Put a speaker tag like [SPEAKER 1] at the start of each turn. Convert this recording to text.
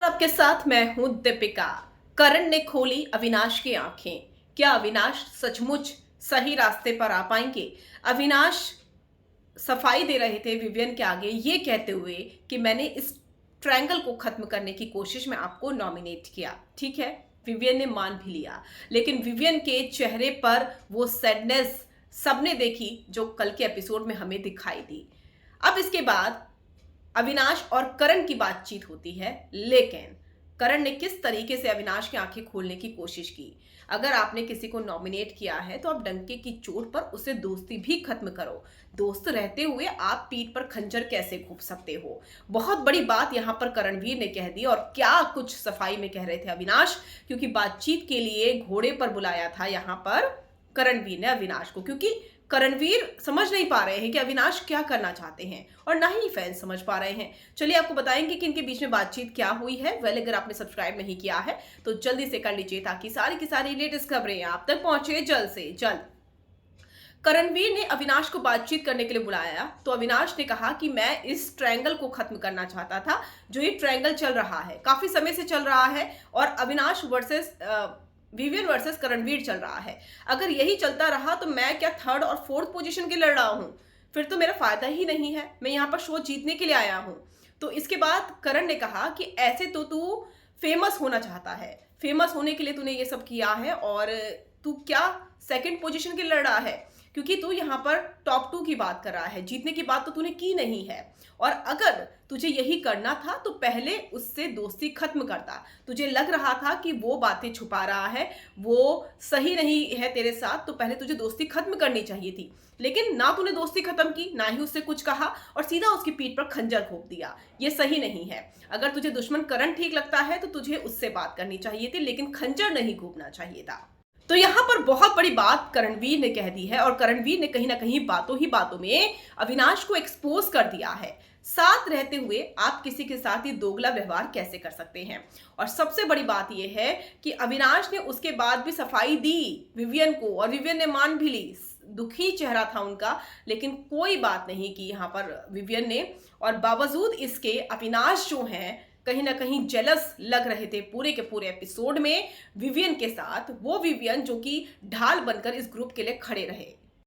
[SPEAKER 1] आपके साथ मैं हूं दीपिका। करण ने खोली अविनाश की आंखें। क्या अविनाश सचमुच सही रास्ते पर आ पाएंगे? अविनाश सफाई दे रहे थे विवियन के आगे ये कहते हुए कि मैंने इस ट्रायंगल को खत्म करने की कोशिश में आपको नॉमिनेट किया। ठीक है, विवियन ने मान भी लिया, लेकिन विवियन के चेहरे पर वो सैडनेस सबने देखी जो कल के एपिसोड में हमें दिखाई दी। अब इसके बाद अविनाश और करण की बातचीत होती है, लेकिन करण ने किस तरीके से अविनाश की आंखें खोलने की कोशिश की। अगर आपने किसी को नॉमिनेट किया है तो आप डंके की चोट पर उससे दोस्ती भी खत्म करो। दोस्त रहते हुए आप पीठ पर खंजर कैसे घोंप सकते हो? बहुत बड़ी बात यहां पर करणवीर ने कह दी। और क्या कुछ सफाई में कह रहे थे अविनाश, क्योंकि बातचीत के लिए घोड़े पर बुलाया था यहां पर करणवीर ने अविनाश को, क्योंकि करणवीर समझ नहीं पा रहे हैं कि अविनाश क्या करना चाहते हैं और ना ही फैंस समझ पा रहे हैं। चलिए आपको बताएंगे कि इनके बीच में बातचीत क्या हुई है। अगर आपने सब्सक्राइब नहीं किया है तो जल्दी से कर लीजिए ताकि सारी की सारी लेटेस्ट खबरें आप तक पहुंचे जल्द से जल्द। करणवीर ने अविनाश को बातचीत करने के लिए बुलाया तो अविनाश ने कहा कि मैं इस ट्रायंगल को खत्म करना चाहता था। जो ये ट्रायंगल चल रहा है, काफी समय से चल रहा है और Avinash versus Vivian versus Karanveer चल रहा है। अगर यही चलता रहा तो मैं क्या थर्ड और फोर्थ पोजीशन के लड़ रहा हूं? फिर तो मेरा फायदा ही नहीं है। मैं यहां पर शो जीतने के लिए आया हूं। तो इसके बाद करण ने कहा कि ऐसे तो तू फेमस होना चाहता है, फेमस होने के लिए तूने ये सब किया है और तू क्या सेकंड पोजीशन के लिए लड़ रहा है? क्योंकि तू यहाँ पर टॉप 2 की बात कर रहा है, जीतने की बात तो तूने की नहीं है। और अगर तुझे यही करना था तो पहले उससे दोस्ती खत्म करता। तुझे लग रहा था कि वो बातें छुपा रहा है, वो सही नहीं है तेरे साथ, तो पहले तुझे दोस्ती खत्म करनी चाहिए थी। लेकिन ना तूने दोस्ती खत्म की, ना ही उससे कुछ कहा और सीधा उसकी पीठ पर खंजर घोंप दिया। ये सही नहीं है। अगर तुझे दुश्मन करण ठीक लगता है तो तुझे उससे बात करनी चाहिए थी, लेकिन खंजर नहीं घोंपना चाहिए था। तो यहां पर बहुत बड़ी बात करणवीर ने कह दी है और करणवीर ने कहीं ना कहीं बातों ही बातों में अविनाश को एक्सपोज कर दिया है। साथ रहते हुए आप किसी के साथ ही दोगला व्यवहार कैसे कर सकते हैं? और सबसे बड़ी बात यह है कि अविनाश ने उसके बाद भी सफाई दी विवियन को और विवियन ने मान भी ली। दुखी चेहरा था उनका, लेकिन कोई बात नहीं की यहां पर विवियन ने। और बावजूद इसके अविनाश जो हैं कहीं ना कहीं जेलस लग रहे थे पूरे के पूरे एपिसोड में विवियन के साथ। वो विवियन जो कि ढाल बनकर इस ग्रुप के लिए खड़े रहे।